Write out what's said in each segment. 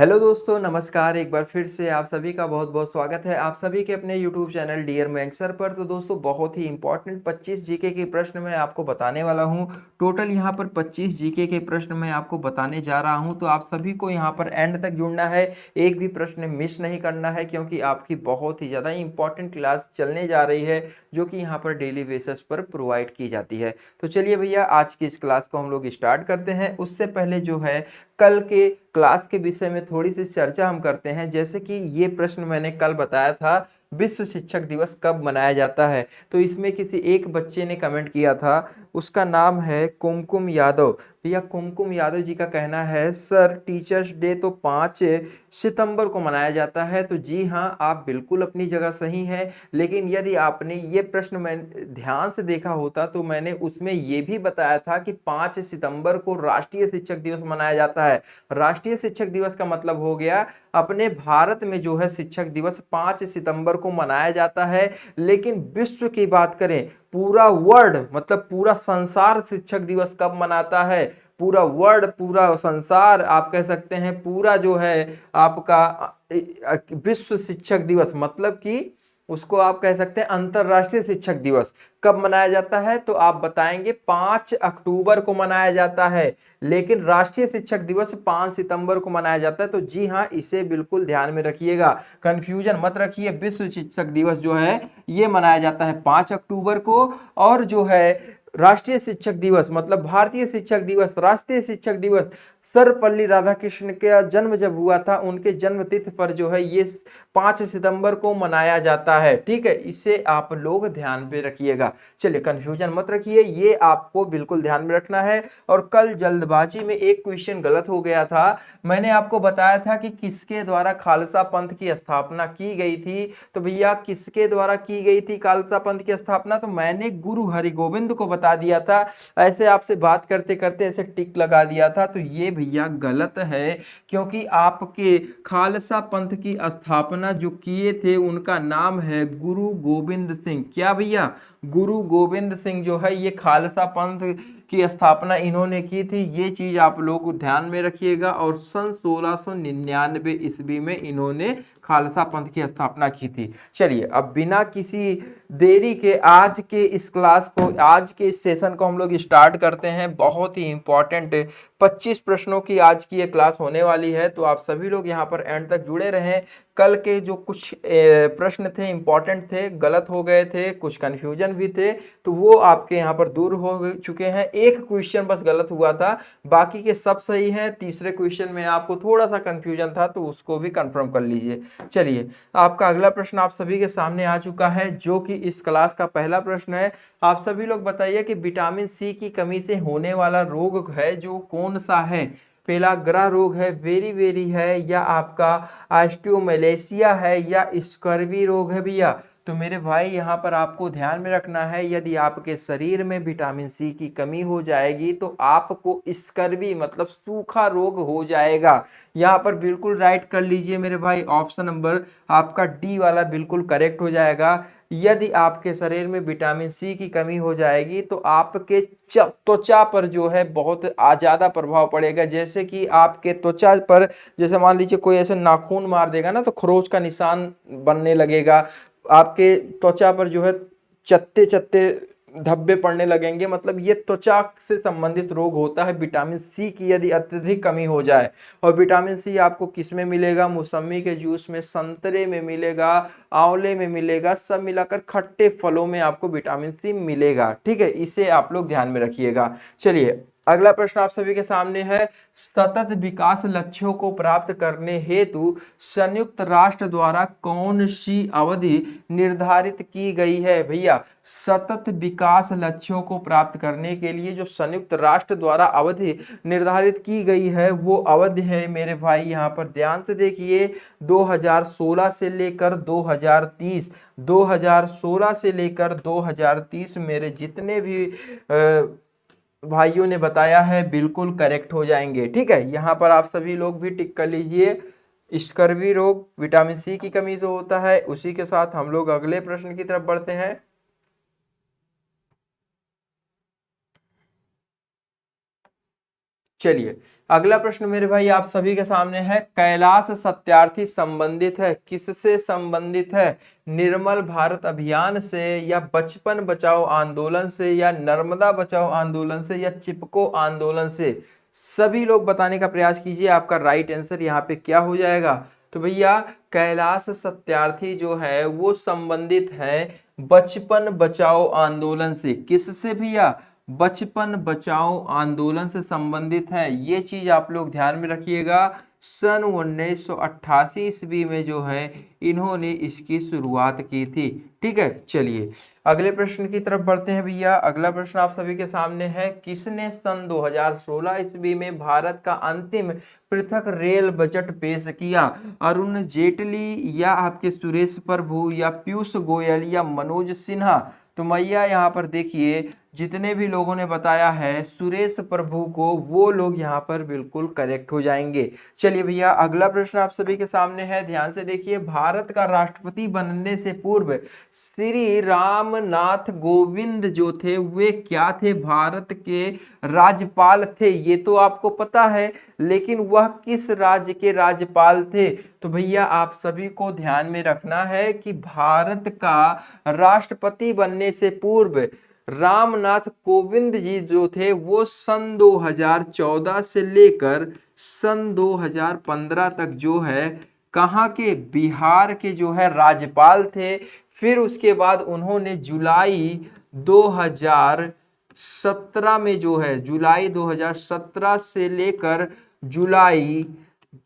Hello दोस्तों, नमस्कार। एक बार फिर से आप सभी का बहुत बहुत स्वागत है आप सभी के अपने YouTube channel dear maths sir पर। तो दोस्तों, बहुत ही इंपॉर्टेंट 25 जीके के प्रश्न मैं आपको बताने वाला हूं। टोटल यहां पर 25 जीके के प्रश्न मैं आपको बताने जा रहा हूं, तो आप सभी को यहां पर एंड तक जुड़ना है। एक भी प्रश्न मिस नहीं करना है, क्योंकि आपकी बहुत ही ज़्यादा इंपॉर्टेंट क्लास चलने जा रही है, जो कि यहाँ पर डेली बेसिस पर प्रोवाइड की जाती है। तो चलिए भैया, आज की इस क्लास को हम लोग स्टार्ट करते हैं। उससे पहले जो है, कल के क्लास के विषय में थोड़ी सी चर्चा हम करते हैं। जैसे कि ये प्रश्न मैंने कल बताया था, विश्व शिक्षक दिवस कब मनाया जाता है। तो इसमें किसी एक बच्चे ने कमेंट किया था, उसका नाम है कुमकुम यादव। भैया, कुमकुम यादव जी का कहना है, सर टीचर्स डे तो 5 सितंबर को मनाया जाता है। तो जी हाँ, आप बिल्कुल अपनी जगह सही हैं। लेकिन यदि आपने ये प्रश्न मैं ध्यान से देखा होता, तो मैंने उसमें ये भी बताया था कि 5 सितंबर को राष्ट्रीय शिक्षक दिवस मनाया जाता है। राष्ट्रीय शिक्षक दिवस का मतलब हो गया, अपने भारत में जो है शिक्षक दिवस 5 सितंबर को मनाया जाता है। लेकिन विश्व की बात करें, पूरा वर्ल्ड मतलब पूरा संसार शिक्षक दिवस कब मनाता है? पूरा वर्ल्ड, पूरा संसार आप कह सकते हैं, पूरा जो है आपका विश्व शिक्षक दिवस मतलब कि उसको आप कह सकते हैं अंतरराष्ट्रीय शिक्षक दिवस कब मनाया जाता है? तो आप बताएंगे 5 अक्टूबर को मनाया जाता है। लेकिन राष्ट्रीय शिक्षक दिवस 5 सितंबर को मनाया जाता है। तो जी हाँ, इसे बिल्कुल ध्यान में रखिएगा, कंफ्यूजन मत रखिए। विश्व शिक्षक दिवस जो है ये मनाया जाता है 5 अक्टूबर को। और जो है राष्ट्रीय शिक्षक दिवस मतलब भारतीय शिक्षक दिवस, राष्ट्रीय शिक्षक दिवस, सर्वपल्ली राधाकृष्ण का जन्म जब हुआ था, उनके जन्म तिथि पर जो है ये 5 सितंबर को मनाया जाता है। ठीक है, इसे आप लोग ध्यान पे रखिएगा। चलिए, कंफ्यूजन मत रखिए, ये आपको बिल्कुल ध्यान में रखना है। और कल जल्दबाजी में एक क्वेश्चन गलत हो गया था। मैंने आपको बताया था कि किसके द्वारा खालसा पंथ की स्थापना की गई थी। तो भैया, किसके द्वारा की गई थी खालसा पंथ की स्थापना? तो मैंने गुरु हरिगोविंद को बता दिया था। ऐसे आपसे बात करते करते ऐसे टिक लगा दिया था। तो ये भैया गलत है, क्योंकि आपके खालसा पंथ की स्थापना जो किए थे उनका नाम है गुरु गोविंद सिंह। क्या भैया? गुरु गोविंद सिंह जो है ये खालसा पंथ की स्थापना इन्होंने की थी। ये चीज आप लोग ध्यान में रखिएगा। और सन 1699 ईस्वी में इन्होंने खालसा पंथ की स्थापना की थी। चलिए, अब बिना किसी देरी के आज के इस क्लास को, आज के इस सेशन को हम लोग स्टार्ट करते हैं। बहुत ही इंपॉर्टेंट 25 प्रश्नों की आज की ये क्लास होने वाली है। तो आप सभी लोग यहाँ पर एंड तक जुड़े रहें। कल के जो कुछ प्रश्न थे, इंपॉर्टेंट थे, गलत हो गए थे, कुछ कंफ्यूजन भी थे, तो वो आपके यहाँ पर दूर हो चुके हैं। एक क्वेश्चन बस गलत हुआ था, बाकी के सब सही हैं। तीसरे क्वेश्चन में आपको थोड़ा सा कंफ्यूजन था, तो उसको भी कंफर्म कर लीजिए। चलिए, आपका अगला प्रश्न आप सभी के सामने आ चुका है, जो कि इस क्लास का पहला प्रश्न है। आप सभी लोग बताइए कि विटामिन सी की कमी से होने वाला रोग है जो कौन सा है? पेलाग्रा रोग है, वेरी वेरी है, या आपका ऑस्टियोमैलेशिया है, या स्कर्वी रोग है भैया? तो मेरे भाई, यहाँ पर आपको ध्यान में रखना है, यदि आपके शरीर में विटामिन सी की कमी हो जाएगी तो आपको स्कर्वी मतलब सूखा रोग हो जाएगा। यहाँ पर बिल्कुल राइट कर लीजिए मेरे भाई, ऑप्शन नंबर आपका डी वाला बिल्कुल करेक्ट हो जाएगा। यदि आपके शरीर में विटामिन सी की कमी हो जाएगी तो आपके त्वचा पर जो है बहुत ज्यादा प्रभाव पड़ेगा। जैसे कि आपके त्वचा पर, जैसे मान लीजिए कोई ऐसे नाखून मार देगा ना, तो खरोच का निशान बनने लगेगा। आपके त्वचा पर जो है चत्ते चत्ते धब्बे पड़ने लगेंगे। मतलब ये त्वचा से संबंधित रोग होता है विटामिन सी की यदि अत्यधिक कमी हो जाए। और विटामिन सी आपको किस में मिलेगा? मौसमी के जूस में, संतरे में मिलेगा, आंवले में मिलेगा, सब मिलाकर खट्टे फलों में आपको विटामिन सी मिलेगा। ठीक है, इसे आप लोग ध्यान में रखिएगा। चलिए, अगला प्रश्न आप सभी के सामने है, सतत विकास लक्ष्यों को प्राप्त करने हेतु संयुक्त राष्ट्र द्वारा कौन सी अवधि निर्धारित की गई है? भैया, सतत विकास लक्ष्यों को प्राप्त करने के लिए जो संयुक्त राष्ट्र द्वारा अवधि निर्धारित की गई है, वो अवधि है मेरे भाई, यहाँ पर ध्यान से देखिए, 2016 से लेकर 2030। 2016 से लेकर 2030 मेरे जितने भी भाइयों ने बताया है बिल्कुल करेक्ट हो जाएंगे। ठीक है, यहाँ पर आप सभी लोग भी टिक कर लीजिए। स्कर्वी रोग विटामिन सी की कमी से होता है। उसी के साथ हम लोग अगले प्रश्न की तरफ बढ़ते हैं। चलिए अगला प्रश्न मेरे भाई आप सभी के सामने है, कैलाश सत्यार्थी संबंधित है, किससे संबंधित है? निर्मल भारत अभियान से, या बचपन बचाओ आंदोलन से, या नर्मदा बचाओ आंदोलन से, या चिपको आंदोलन से? सभी लोग बताने का प्रयास कीजिए, आपका राइट आंसर यहाँ पे क्या हो जाएगा? तो भैया कैलाश सत्यार्थी जो है वो संबंधित है बचपन बचाओ आंदोलन से। किससे भैया? बचपन बचाओ आंदोलन से संबंधित है। ये चीज आप लोग ध्यान में रखिएगा। सन 1988 ईस्वी में जो है इन्होंने इसकी शुरुआत की थी। ठीक है, चलिए अगले प्रश्न की तरफ बढ़ते हैं भैया। अगला प्रश्न आप सभी के सामने है, किसने सन 2016 ईस्वी में भारत का अंतिम पृथक रेल बजट पेश किया? अरुण जेटली, या आपके सुरेश प्रभु, या पीयूष गोयल, या मनोज सिन्हा? तो मैया यहाँ पर देखिए जितने भी लोगों ने बताया है सुरेश प्रभु को, वो लोग यहाँ पर बिल्कुल करेक्ट हो जाएंगे। चलिए भैया अगला प्रश्न आप सभी के सामने है, ध्यान से देखिए। भारत का राष्ट्रपति बनने से पूर्व श्री रामनाथ कोविंद जो थे वे क्या थे? भारत के राज्यपाल थे। ये तो आपको पता है, लेकिन वह किस राज्य के राज्यपाल थे? तो भैया आप सभी को ध्यान में रखना है कि भारत का राष्ट्रपति बनने से पूर्व रामनाथ कोविंद जी जो थे वो सन 2014 से लेकर सन 2015 तक जो है कहाँ के? बिहार के जो है राज्यपाल थे। फिर उसके बाद उन्होंने जुलाई 2017 में जो है जुलाई 2017 से लेकर जुलाई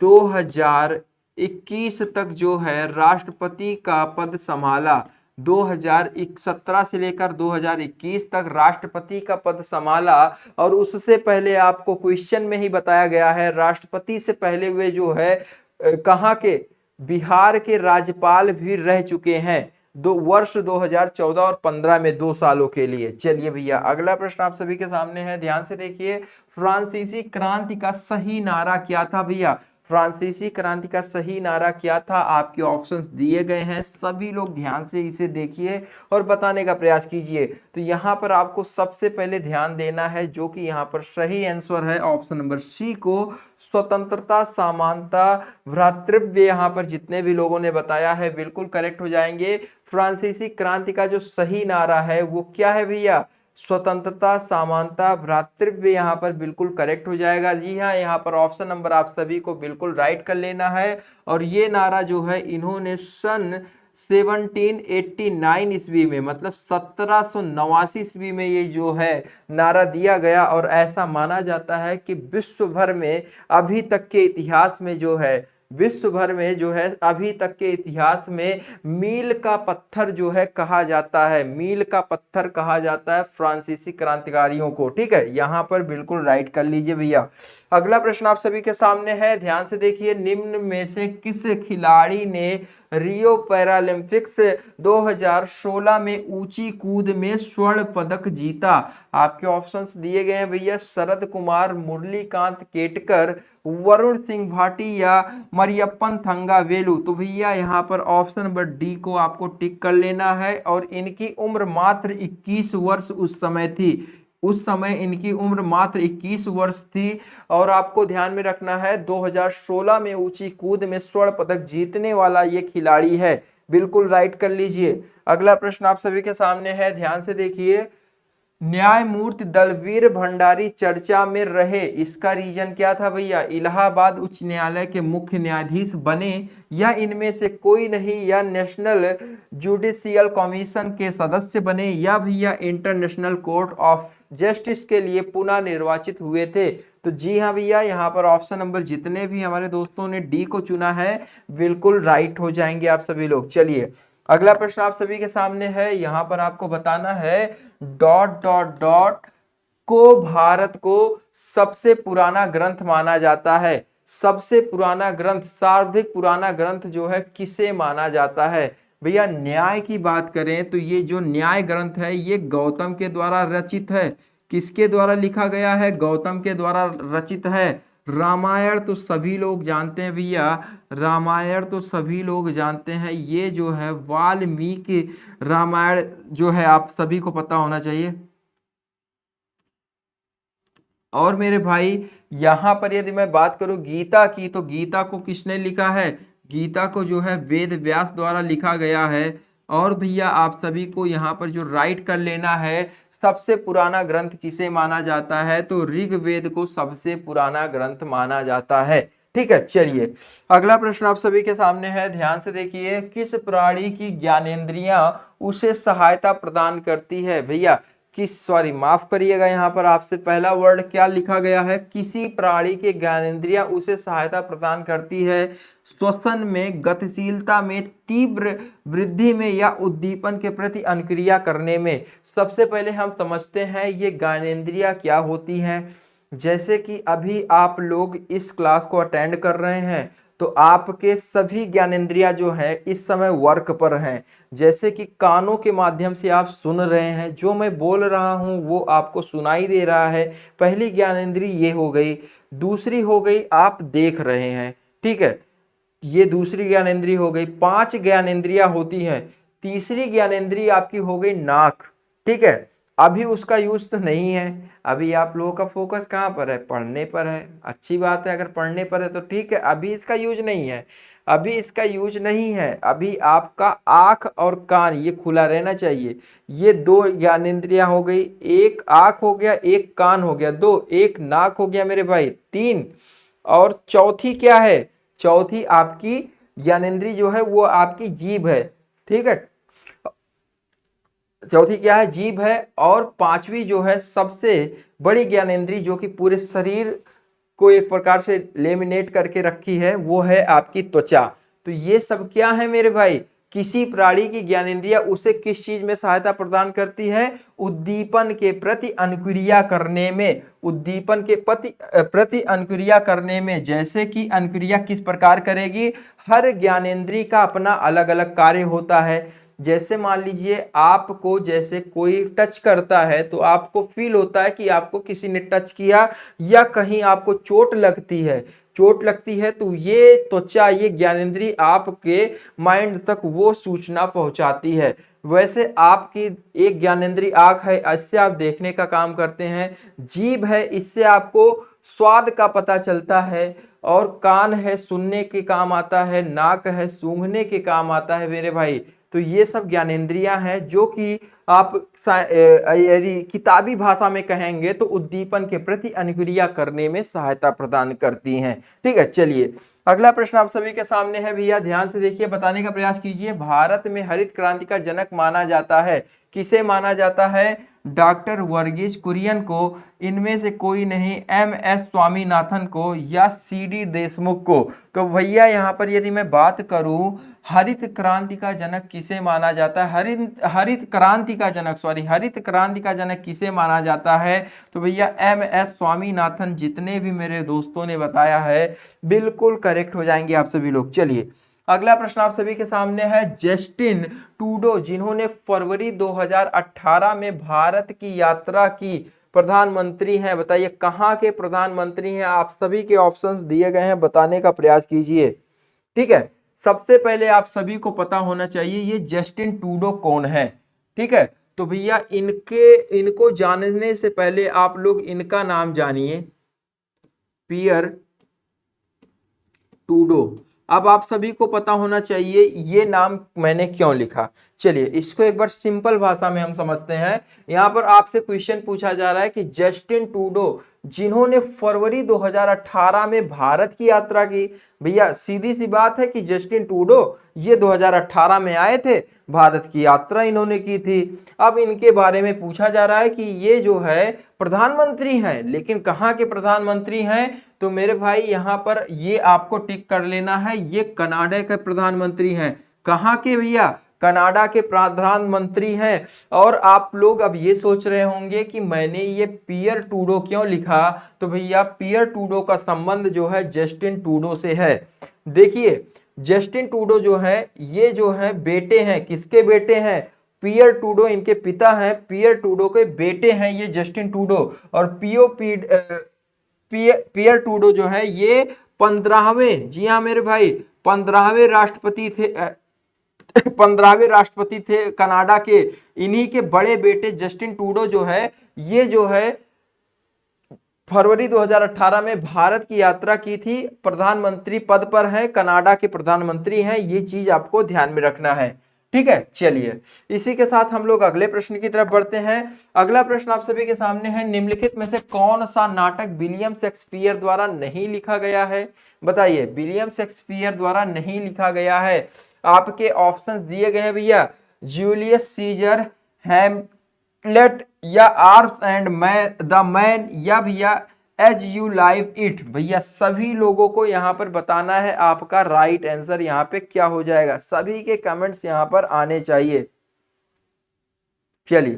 2021 तक जो है राष्ट्रपति का पद संभाला। 2017 से लेकर 2021 तक राष्ट्रपति का पद संभाला। और उससे पहले आपको क्वेश्चन में ही बताया गया है राष्ट्रपति से पहले वे जो है कहाँ के? बिहार के राज्यपाल भी रह चुके हैं वर्ष 2014 और 15 में 2 सालों के लिए। चलिए भैया अगला प्रश्न आप सभी के सामने है, ध्यान से देखिए। फ्रांसीसी क्रांति का सही नारा क्या था भैया? फ्रांसीसी क्रांति का सही नारा क्या था? आपके ऑप्शंस दिए गए हैं, सभी लोग ध्यान से इसे देखिए और बताने का प्रयास कीजिए। तो यहाँ पर आपको सबसे पहले ध्यान देना है, जो कि यहाँ पर सही आंसर है ऑप्शन नंबर सी को, स्वतंत्रता, समानता, भ्रातृत्व। यहाँ पर जितने भी लोगों ने बताया है बिल्कुल करेक्ट हो जाएंगे। फ्रांसीसी क्रांति का जो सही नारा है वो क्या है भैया? स्वतंत्रता, समानता, भ्रातृत्व। यहाँ पर बिल्कुल करेक्ट हो जाएगा। जी हाँ, यहाँ पर ऑप्शन नंबर आप सभी को बिल्कुल राइट कर लेना है। और ये नारा जो है इन्होंने सन 1789 ईस्वी में, मतलब 1789 ईस्वी में ये जो है नारा दिया गया। और ऐसा माना जाता है कि विश्व भर में अभी तक के इतिहास में जो है विश्व भर में जो है अभी तक के इतिहास में मील का पत्थर जो है कहा जाता है, मील का पत्थर कहा जाता है फ्रांसीसी क्रांतिकारियों को। ठीक है, यहां पर बिल्कुल राइट कर लीजिए भैया। अगला प्रश्न आप सभी के सामने है, ध्यान से देखिए। निम्न में से किस खिलाड़ी ने रियो पैरालंपिक्स 2016 में ऊंची कूद में स्वर्ण पदक जीता? आपके ऑप्शंस दिए गए हैं भैया, शरद कुमार, मुरलीकांत केटकर, वरुण सिंह भाटी, या मरियप्पन थंगावेलु? तो भैया यहाँ पर ऑप्शन नंबर डी को आपको टिक कर लेना है। और इनकी उम्र मात्र 21 वर्ष उस समय थी। उस समय इनकी उम्र मात्र 21 वर्ष थी। और आपको ध्यान में रखना है 2016 में ऊंची कूद में स्वर्ण पदक जीतने वाला ये खिलाड़ी है। बिल्कुल राइट कर लीजिए। अगला प्रश्न आप सभी के सामने है, ध्यान से देखिए। न्यायमूर्ति दलवीर भंडारी चर्चा में रहे, इसका रीजन क्या था भैया? इलाहाबाद उच्च न्यायालय के मुख्य न्यायाधीश बने, या इनमें से कोई नहीं, या नेशनल जुडिशियल कमीशन के सदस्य बने, या भैया इंटरनेशनल कोर्ट ऑफ जस्टिस के लिए पुनः निर्वाचित हुए थे? तो जी हाँ भैया, यहाँ पर ऑप्शन नंबर जितने भी हमारे दोस्तों ने डी को चुना है बिल्कुल राइट हो जाएंगे आप सभी लोग। चलिए अगला प्रश्न आप सभी के सामने है, यहां पर आपको बताना है डॉट डॉट डॉट को भारत को सबसे पुराना ग्रंथ माना जाता है। सबसे पुराना ग्रंथ, सर्वाधिक पुराना ग्रंथ जो है किसे माना जाता है? भैया न्याय की बात करें तो ये जो न्याय ग्रंथ है ये गौतम के द्वारा रचित है। किसके द्वारा लिखा गया है? गौतम के द्वारा रचित है। रामायण तो सभी लोग जानते हैं भैया, रामायण तो सभी लोग जानते हैं। ये जो है वाल्मीकि रामायण जो है आप सभी को पता होना चाहिए। और मेरे भाई यहाँ पर यदि मैं बात करूं गीता की, तो गीता को किसने लिखा है? गीता को जो है वेद व्यास द्वारा लिखा गया है। और भैया आप सभी को यहाँ पर जो राइट कर लेना है, सबसे पुराना ग्रंथ किसे माना जाता है? तो ऋग्वेद को सबसे पुराना ग्रंथ माना जाता है। ठीक है, चलिए अगला प्रश्न आप सभी के सामने है, ध्यान से देखिए। किस प्राणी की ज्ञानेंद्रियां उसे सहायता प्रदान करती है? भैया माफ करिएगा, यहाँ पर आपसे पहला वर्ड क्या लिखा गया है? किसी प्राणी के ज्ञानेंद्रियां उसे सहायता प्रदान करती है श्वसन में, गतिशीलता में, तीव्र वृद्धि में या उद्दीपन के प्रति अनुक्रिया करने में। सबसे पहले हम समझते हैं ये ज्ञानेंद्रियां क्या होती हैं। जैसे कि अभी आप लोग इस क्लास को अटेंड कर रहे हैं, तो आपके सभी ज्ञानेंद्रियां जो है इस समय वर्क पर हैं। जैसे कि कानों के माध्यम से आप सुन रहे हैं, जो मैं बोल रहा हूं वो आपको सुनाई दे रहा है। पहली ज्ञानेंद्री ये हो गई। दूसरी हो गई आप देख रहे हैं, ठीक है, ये दूसरी ज्ञानेंद्री हो गई। 5 ज्ञानेंद्रियां होती हैं। तीसरी ज्ञानेंद्री आपकी हो गई नाक, ठीक है। अभी उसका यूज तो नहीं है, अभी आप लोगों का फोकस कहाँ पर है? पढ़ने पर है। अच्छी बात है, अगर पढ़ने पर है तो ठीक है, अभी इसका यूज नहीं है, अभी इसका यूज नहीं है। अभी आपका आंख और कान ये खुला रहना चाहिए। ये 2 ज्ञानेंद्रियां हो गई, एक आंख हो गया, एक कान हो गया, 2, एक नाक हो गया मेरे भाई, 3। और चौथी क्या है? चौथी आपकी ज्ञानेंद्री जो है वो आपकी जीभ है, ठीक है। चौथी क्या है? जीभ है। और 5वीं जो है सबसे बड़ी ज्ञानेंद्री, जो कि पूरे शरीर को एक प्रकार से लेमिनेट करके रखी है, वो है आपकी त्वचा। तो ये सब क्या है मेरे भाई? किसी प्राणी की ज्ञानेंद्रिया उसे किस चीज में सहायता प्रदान करती है? उद्दीपन के प्रति अनुक्रिया करने में, उद्दीपन के प्रति अनुक्रिया करने में। जैसे कि अनुक्रिया किस प्रकार करेगी? हर ज्ञानेंद्रिय का अपना अलग अलग कार्य होता है। जैसे मान लीजिए आपको जैसे कोई टच करता है, तो आपको फील होता है कि आपको किसी ने टच किया, या कहीं आपको चोट लगती है, चोट लगती है तो ये त्वचा, ये ज्ञानेंद्रिय आपके माइंड तक वो सूचना पहुंचाती है। वैसे आपकी एक ज्ञानेंद्रिय आंख है, इससे आप देखने का काम करते हैं। जीभ है, इससे आपको स्वाद का पता चलता है। और कान है, सुनने के काम आता है। नाक है, सूंघने के काम आता है मेरे भाई। तो ये सब ज्ञानेंद्रियां हैं जो कि आप यदि किताबी भाषा में कहेंगे तो उद्दीपन के प्रति अनुक्रिया करने में सहायता प्रदान करती हैं। ठीक है, चलिए अगला प्रश्न आप सभी के सामने है भैया, ध्यान से देखिए, बताने का प्रयास कीजिए। भारत में हरित क्रांति का जनक माना जाता है, किसे माना जाता है? डॉक्टर वर्गीज कुरियन को, इनमें से कोई नहीं, MS स्वामीनाथन को, या CD देशमुख को। तो भैया यहाँ पर यदि मैं बात करूं हरित क्रांति का जनक किसे माना जाता है, हरित क्रांति का जनक किसे माना जाता है? तो भैया MS स्वामीनाथन। जितने भी मेरे दोस्तों ने बताया है बिल्कुल करेक्ट हो जाएंगे आप सभी लोग। चलिए अगला प्रश्न आप सभी के सामने है। जस्टिन ट्रूडो, जिन्होंने फरवरी 2018 में भारत की यात्रा की, प्रधानमंत्री हैं, बताइए कहाँ के प्रधानमंत्री हैं? आप सभी के ऑप्शंस दिए गए हैं, बताने का प्रयास कीजिए। ठीक है, सबसे पहले आप सभी को पता होना चाहिए ये जस्टिन ट्रूडो कौन है। ठीक है, तो भैया इनको जानने से पहले आप लोग इनका नाम जानिए, पियर ट्रूडो। अब आप सभी को पता होना चाहिए ये नाम मैंने क्यों लिखा। चलिए इसको एक बार सिंपल भाषा में हम समझते हैं। यहाँ पर आपसे क्वेश्चन पूछा जा रहा है कि जस्टिन ट्रूडो, जिन्होंने फरवरी 2018 में भारत की यात्रा की। भैया सीधी सी बात है कि जस्टिन ट्रूडो ये 2018 में आए थे, भारत की यात्रा इन्होंने की थी। अब इनके बारे में पूछा जा रहा है कि ये जो है प्रधानमंत्री हैं, लेकिन कहाँ के प्रधानमंत्री हैं? तो मेरे भाई यहाँ पर ये आपको टिक कर लेना है, ये कनाडा के प्रधानमंत्री हैं। कहाँ के भैया? कनाडा के प्रधानमंत्री हैं। और आप लोग अब ये सोच रहे होंगे कि मैंने ये पियर ट्रूडो क्यों लिखा, तो भैया पियर ट्रूडो का संबंध जो है जस्टिन ट्रूडो से है। देखिए जस्टिन ट्रूडो जो है, ये जो है बेटे हैं, किसके बेटे हैं? पियर ट्रूडो इनके पिता हैं, पियर ट्रूडो के बेटे हैं ये जस्टिन ट्रूडो। और पियर ट्रूडो जो है ये 15वें, जी हाँ मेरे भाई, 15वें राष्ट्रपति थे 15वें राष्ट्रपति थे कनाडा के। इन्हीं के बड़े बेटे जस्टिन ट्रूडो जो है, ये जो है फरवरी 2018 में भारत की यात्रा की थी, प्रधानमंत्री पद पर हैं, कनाडा के प्रधानमंत्री हैं। ये चीज आपको ध्यान में रखना है, ठीक है। चलिए इसी के साथ हम लोग अगले प्रश्न की तरफ बढ़ते हैं। अगला प्रश्न आप सभी के सामने है, निम्नलिखित में से कौन सा नाटक विलियम शेक्सपियर द्वारा नहीं लिखा गया है? बताइए, विलियम शेक्सपियर द्वारा नहीं लिखा गया है। आपके ऑप्शंस दिए गए हैं भैया, जूलियस सीजर, हैमलेट, या आर्म्स एंड द मैन, या भैया एज यू लाइव इट। भैया सभी लोगों को यहां पर बताना है आपका राइट आंसर यहां पे क्या हो जाएगा। सभी के कमेंट्स यहां पर आने चाहिए। चलिए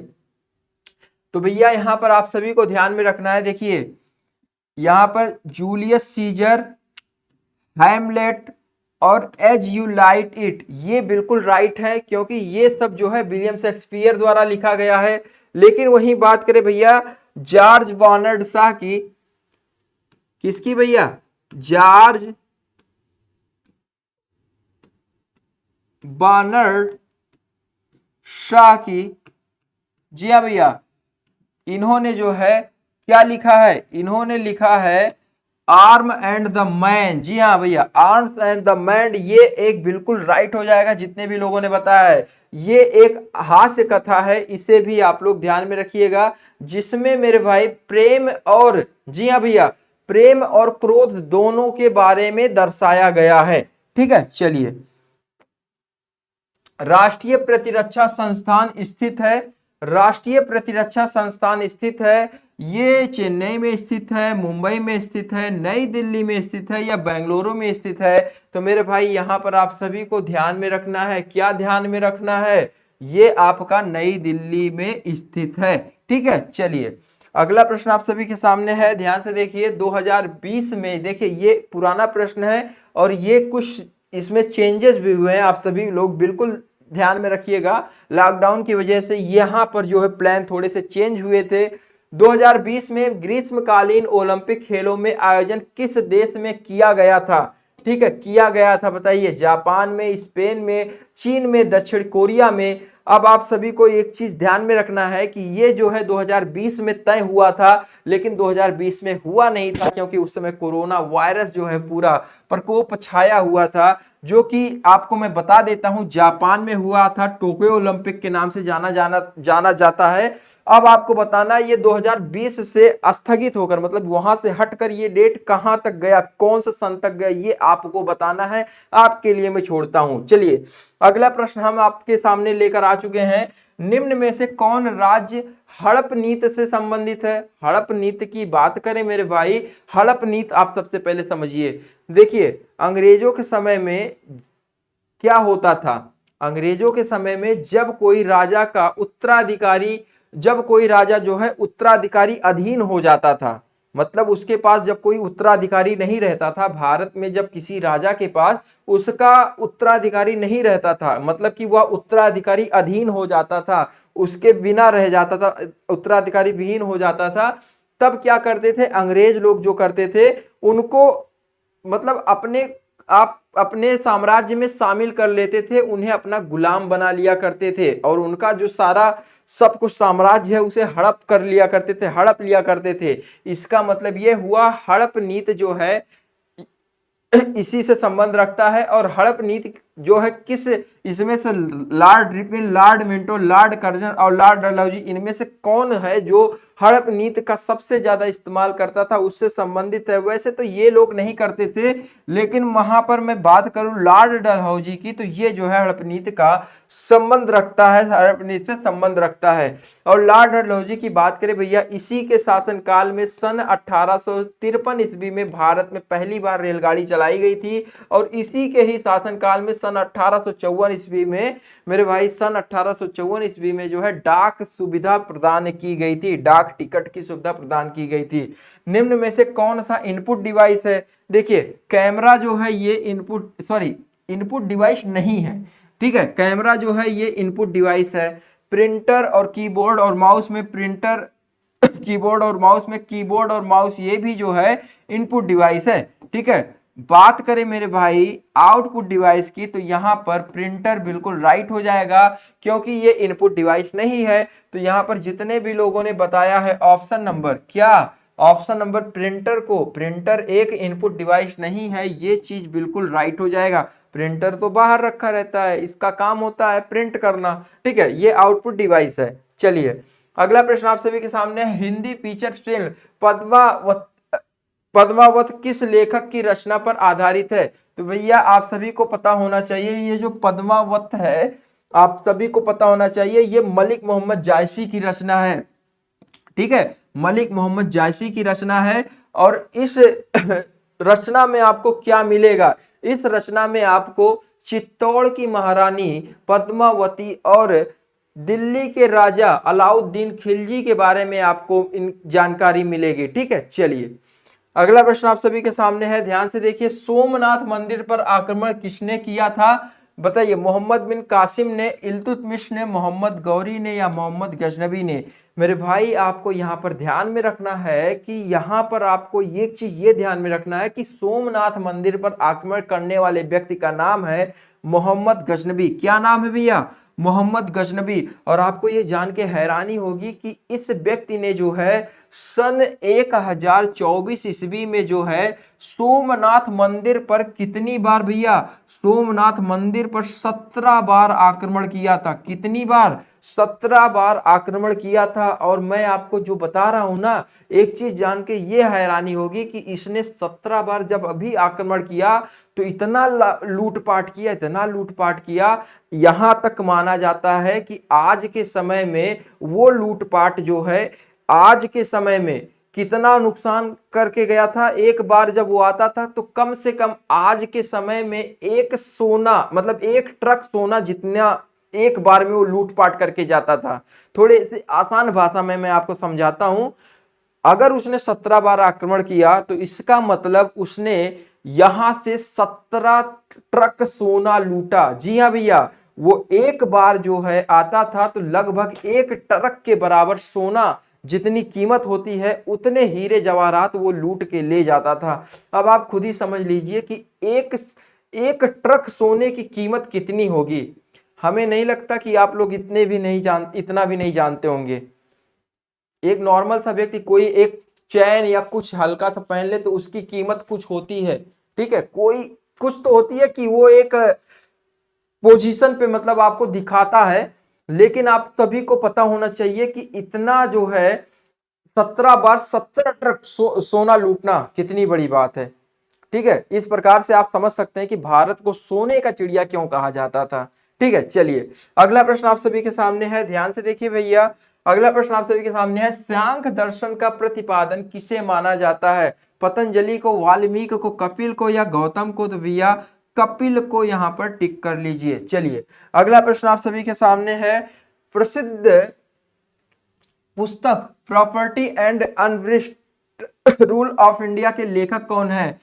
तो भैया यहां पर आप सभी को ध्यान में रखना है। देखिए यहां पर जूलियस सीजर, हैमलेट और एज यू लाइट इट, ये बिल्कुल राइट है, क्योंकि ये सब जो है विलियम शेक्सपियर द्वारा लिखा गया है। लेकिन वही बात करें भैया जॉर्ज बर्नार्ड शॉ की, किसकी भैया? जॉर्ज बर्नार्ड शॉ की। जी हाँ भैया, इन्होंने जो है क्या लिखा है? इन्होंने लिखा है आर्म एंड द मैन। जी हाँ भैया, आर्म्स एंड द मैन, ये एक बिल्कुल राइट हो जाएगा जितने भी लोगों ने बताया है। ये एक हास्य कथा है, इसे भी आप लोग ध्यान में रखिएगा, जिसमें मेरे भाई प्रेम और, जी हाँ भैया, प्रेम और क्रोध दोनों के बारे में दर्शाया गया है, ठीक है। चलिए, राष्ट्रीय प्रतिरक्षा संस्थान स्थित है, राष्ट्रीय प्रतिरक्षा संस्थान स्थित है, ये चेन्नई में स्थित है, मुंबई में स्थित है, नई दिल्ली में स्थित है, या बेंगलुरु में स्थित है? तो मेरे भाई यहां पर आप सभी को ध्यान में रखना है। क्या ध्यान में रखना है? ये आपका नई दिल्ली में स्थित है, ठीक है। चलिए अगला प्रश्न आप सभी के सामने है, ध्यान से देखिए। 2020 में, देखिए ये पुराना प्रश्न है और ये कुछ इसमें चेंजेस भी हुए हैं, आप सभी लोग बिल्कुल ध्यान में रखिएगा। लॉकडाउन की वजह से यहां पर जो है प्लान थोड़े से चेंज हुए थे। 2020 में ग्रीष्मकालीन ओलंपिक खेलों में आयोजन किस देश में किया गया था? ठीक है, किया गया था, बताइए। जापान में, स्पेन में, चीन में, दक्षिण कोरिया में? अब आप सभी को एक चीज ध्यान में रखना है कि ये जो है 2020 में तय हुआ था, लेकिन 2020 में हुआ नहीं था, क्योंकि उस समय कोरोना वायरस जो है पूरा प्रकोप छाया हुआ था, जो कि आपको मैं बता देता हूं जापान में हुआ था। टोक्यो ओलंपिक के नाम से जाना जाता है। अब आपको बताना ये 2020 से स्थगित होकर, मतलब वहां से हटकर ये डेट कहां तक गया, कौन से सन तक गया, ये आपको बताना है। आपके लिए मैं छोड़ता हूं। चलिए अगला प्रश्न हम आपके सामने लेकर आ चुके हैं। निम्न में से कौन राज्य हड़प नीति से संबंधित है? हड़प नीति की बात करें मेरे भाई, हड़प नीति आप सबसे पहले समझिए। देखिए अंग्रेजों के समय में क्या होता था? अंग्रेजों के समय में जब कोई राजा का उत्तराधिकारी, जब कोई राजा जो है उत्तराधिकारी अधीन हो जाता था, मतलब उसके पास जब कोई उत्तराधिकारी नहीं रहता था, भारत में जब किसी राजा के पास उसका उत्तराधिकारी नहीं रहता था, मतलब कि वह उत्तराधिकारी अधीन हो जाता था, उसके बिना रह जाता था, उत्तराधिकारी विहीन हो जाता था, तब क्या करते थे अंग्रेज लोग? जो करते थे उनको मतलब अपने साम्राज्य में शामिल कर लेते थे, उन्हें अपना गुलाम बना लिया करते थे, और उनका जो सारा सब कुछ साम्राज्य है उसे हड़प कर लिया करते थे, हड़प लिया करते थे। इसका मतलब ये हुआ हड़प नीति जो है इसी से संबंध रखता है। और हड़प नीति जो है किस, इसमें से Lord Ripon, Lord Minto, Lord Curzon और लॉर्ड डलहौजी, इनमें से कौन है जो हड़प नीति का सबसे ज्यादा इस्तेमाल करता था, उससे संबंधित है? वैसे तो ये लोग नहीं करते थे, लेकिन वहां पर मैं बात करूं लॉर्ड डलहौजी की, तो ये जो है हड़प नीति का संबंध रखता है, हड़प नीति से संबंध रखता है। और लॉर्ड डलहौजी की बात करें भैया, इसी के शासनकाल में सन 1853 ईस्वी में भारत में पहली बार रेलगाड़ी चलाई गई थी, और इसी के ही शासनकाल में सन 1854 ईस्वी में मेरे भाई, सन 1854 ईस्वी में जो है डाक सुविधा प्रदान की गई थी, डाक टिकट की सुविधा प्रदान की गई थी। निम्न में से कौन सा इनपुट डिवाइस है? देखिए कैमरा जो है ये इनपुट डिवाइस नहीं है, ठीक है। कैमरा जो है ये इनपुट डिवाइस है। प्रिंटर और कीबोर्ड और माउस में प्रिंटर, कीबोर्ड और माउस में कीबोर्ड और माउस, ये भी जो है इनपुट डिवाइस है, ठीक है। बात करें मेरे भाई आउटपुट डिवाइस की, तो यहां पर प्रिंटर बिल्कुल राइट हो जाएगा, क्योंकि ये इनपुट डिवाइस नहीं है। तो यहां पर जितने भी लोगों ने बताया है ऑप्शन नंबर क्या, ऑप्शन नंबर प्रिंटर एक इनपुट डिवाइस नहीं है, ये चीज बिल्कुल राइट हो जाएगा। प्रिंटर तो बाहर रखा रहता है, इसका काम होता है प्रिंट करना, ठीक है, ये आउटपुट डिवाइस है। चलिए अगला प्रश्न आप सभी के सामने है, हिंदी फीचर फिल्म पद्मावत किस लेखक की रचना पर आधारित है? तो भैया आप सभी को पता होना चाहिए, ये जो पद्मावत है आप सभी को पता होना चाहिए, ये मलिक मोहम्मद जायसी की रचना है, ठीक है, मलिक मोहम्मद जायसी की रचना है। और इस रचना में आपको क्या मिलेगा? इस रचना में आपको चित्तौड़ की महारानी पद्मावती और दिल्ली के राजा अलाउद्दीन खिलजी के बारे में आपको इन जानकारी मिलेगी, ठीक है। चलिए अगला प्रश्न आप सभी के सामने है, ध्यान से देखिए, सोमनाथ मंदिर पर आक्रमण किसने किया था? बताइए, मोहम्मद बिन कासिम ने, इल्तुतमिश ने, मोहम्मद गौरी ने या मोहम्मद गजनबी ने? मेरे भाई आपको यहाँ पर ध्यान में रखना है कि यहाँ पर आपको एक चीज ये ध्यान में रखना है कि सोमनाथ मंदिर पर आक्रमण करने वाले व्यक्ति का नाम है मोहम्मद गजनबी। क्या नाम है भैया? मोहम्मद गजनबी। और आपको ये जान के हैरानी होगी कि इस व्यक्ति ने जो है सन 1024 ईस्वी में जो है सोमनाथ मंदिर पर कितनी बार भैया? सोमनाथ मंदिर पर 17 बार आक्रमण किया था। कितनी बार? 17 बार आक्रमण किया था। और मैं आपको जो बता रहा हूं ना, एक चीज जान के ये हैरानी होगी कि इसने 17 बार जब अभी आक्रमण किया तो इतना लूटपाट किया, इतना लूटपाट किया, यहां तक माना जाता है कि आज के समय में वो लूटपाट जो है आज के समय में कितना नुकसान करके गया था। एक बार जब वो आता था तो कम से कम आज के समय में एक सोना, मतलब एक ट्रक सोना जितना एक बार में वो लूटपाट करके जाता था। थोड़े से आसान भाषा में मैं आपको समझाता हूं, अगर उसने 17 बार आक्रमण किया तो इसका मतलब उसने यहां से 17 ट्रक सोना लूटा। जी हाँ भैया, वो एक बार जो है आता था तो लगभग एक ट्रक के बराबर सोना, जितनी कीमत होती है उतने हीरे जवाहरात वो लूट के ले जाता था। अब आप खुद ही समझ लीजिए कि एक ट्रक सोने की कीमत कितनी होगी। हमें नहीं लगता कि आप लोग इतना भी नहीं जानते होंगे। एक नॉर्मल सा व्यक्ति कोई एक चैन या कुछ हल्का सा पहन ले तो उसकी कीमत कुछ होती है, ठीक है, कोई कुछ तो होती है कि वो एक पोजीशन पे मतलब आपको दिखाता है। लेकिन आप सभी को पता होना चाहिए कि इतना जो है 17 बार 17 ट्रक सोना लूटना कितनी बड़ी बात है, ठीक है। इस प्रकार से आप समझ सकते हैं कि भारत को सोने का चिड़िया क्यों कहा जाता था, ठीक है। चलिए अगला प्रश्न आप सभी के सामने है, ध्यान से देखिए भैया। अगला प्रश्न आप सभी के सामने है, सांख्य दर्शन का प्रतिपादन किसे माना जाता है? पतंजलि को, वाल्मीकि को, कपिल को या गौतम को? तो भैया कपिल को यहां पर टिक कर लीजिए। चलिए अगला प्रश्न आप सभी के सामने है, प्रसिद्ध पुस्तक property and un-British rule of India के लेखक कौन है?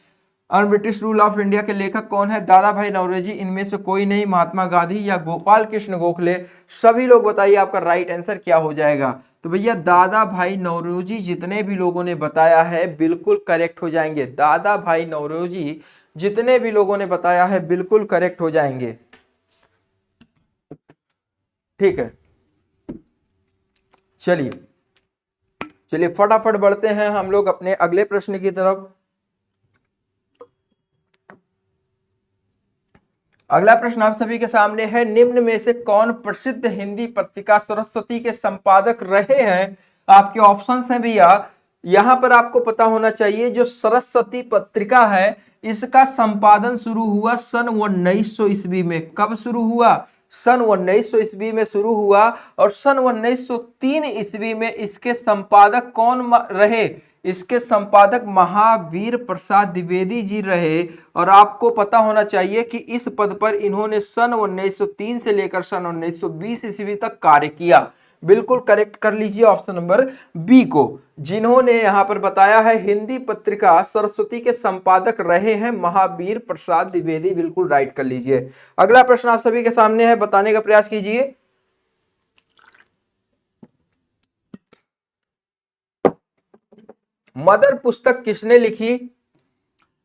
अनब्रिटिश रूल ऑफ इंडिया के लेखक कौन है? दादा भाई नौरोजी, इनमें से कोई नहीं, महात्मा गांधी या गोपाल कृष्ण गोखले? सभी लोग बताइए आपका राइट आंसर क्या हो जाएगा। तो भैया दादा भाई नौरोजी, जितने भी लोगों ने बताया है बिल्कुल करेक्ट हो जाएंगे। दादा भाई नौरोजी जितने भी लोगों ने बताया है बिल्कुल करेक्ट हो जाएंगे, ठीक है। चलिए चलिए फटाफट बढ़ते हैं हम लोग अपने अगले प्रश्न की तरफ। अगला प्रश्न आप सभी के सामने है, निम्न में से कौन प्रसिद्ध हिंदी पत्रिका सरस्वती के संपादक रहे हैं? आपके ऑप्शंस हैं भैया, यहां पर आपको पता होना चाहिए जो सरस्वती पत्रिका है इसका संपादन शुरू हुआ सन 1900 ईस्वी में। कब शुरू हुआ? सन 1900 ईस्वी में शुरू हुआ। और सन 1903 ईस्वी में इसके संपादक कौन रहे? इसके संपादक महावीर प्रसाद द्विवेदी जी रहे। और आपको पता होना चाहिए कि इस पद पर इन्होंने सन 1903 से लेकर सन 1920 ईस्वी तक कार्य किया। बिल्कुल करेक्ट कर लीजिए ऑप्शन नंबर बी को। जिन्होंने यहां पर बताया है हिंदी पत्रिका सरस्वती के संपादक रहे हैं महावीर प्रसाद द्विवेदी, बिल्कुल राइट कर लीजिए। अगला प्रश्न आप सभी के सामने है, बताने का प्रयास कीजिए। मदर पुस्तक किसने लिखी?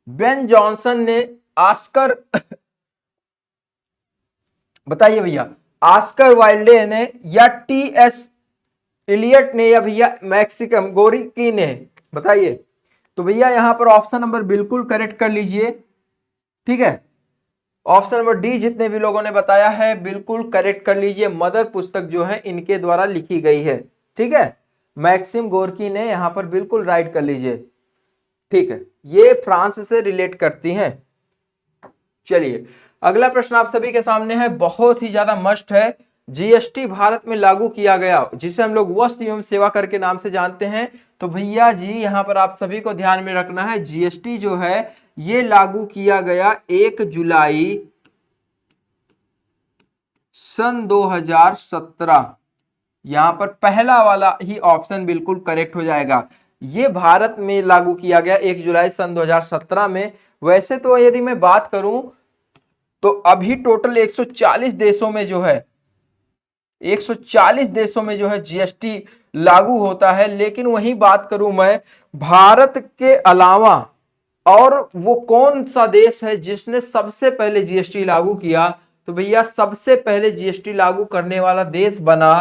बेन जॉनसन ने, ऑस्कर बताइए भैया, ऑस्कर वाइल्डे ने या टी एस इलियट ने या भैया मैक्सिकम गोरिकी ने? बताइए। तो भैया यहां पर ऑप्शन नंबर बिल्कुल करेक्ट कर लीजिए, ठीक है। ऑप्शन नंबर डी जितने भी लोगों ने बताया है बिल्कुल करेक्ट कर लीजिए। मदर पुस्तक जो है इनके द्वारा लिखी गई है, ठीक है। मैक्सिम गोर्की ने यहां पर बिल्कुल राइट कर लीजिए, ठीक है। ये फ्रांस से रिलेट करती हैं। चलिए अगला प्रश्न आप सभी के सामने है, बहुत ही ज्यादा मस्ट है। जीएसटी भारत में लागू किया गया, जिसे हम लोग वस्तु एवं सेवा कर के नाम से जानते हैं। तो भैया जी यहां पर आप सभी को ध्यान में रखना है, जीएसटी जो है ये लागू किया गया 1 जुलाई सन 2017। यहां पर पहला वाला ही ऑप्शन बिल्कुल करेक्ट हो जाएगा। ये भारत में लागू किया गया 1 जुलाई सन 2017 में। वैसे तो यदि मैं बात करूं तो अभी टोटल 140 देशों में जो है 140 देशों में जो है जीएसटी लागू होता है। लेकिन वही बात करूं मैं भारत के अलावा और वो कौन सा देश है जिसने सबसे पहले जीएसटी लागू किया, तो भैया सबसे पहले जीएसटी लागू करने वाला देश बना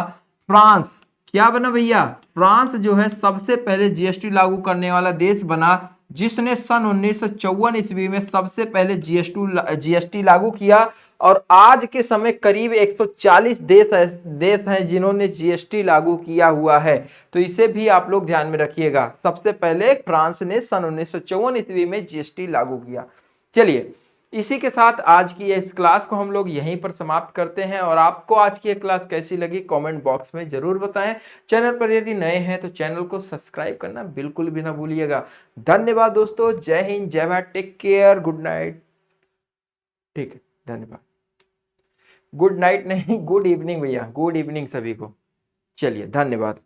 फ्रांस। क्या बना भैया? फ्रांस जो है सबसे पहले जीएसटी लागू करने वाला देश बना, जिसने सन 1954 ईस्वी में सबसे पहले जीएसटी लागू किया। और आज के समय करीब 140 देश हैं जिन्होंने जीएसटी लागू किया हुआ है। तो इसे भी आप लोग ध्यान में रखिएगा, सबसे पहले फ्रांस ने सन 1954 ईस्वी में जीएसटी लागू किया। चलिए इसी के साथ आज की इस क्लास को हम लोग यहीं पर समाप्त करते हैं। और आपको आज की क्लास कैसी लगी कमेंट बॉक्स में जरूर बताएं। चैनल पर यदि नए हैं तो चैनल को सब्सक्राइब करना बिल्कुल भी ना भूलिएगा। धन्यवाद दोस्तों, Jai Hind, Jai Bharat, take care, good night. ठीक है, धन्यवाद। गुड नाइट नहीं, गुड इवनिंग भैया, गुड इवनिंग सभी को। चलिए धन्यवाद।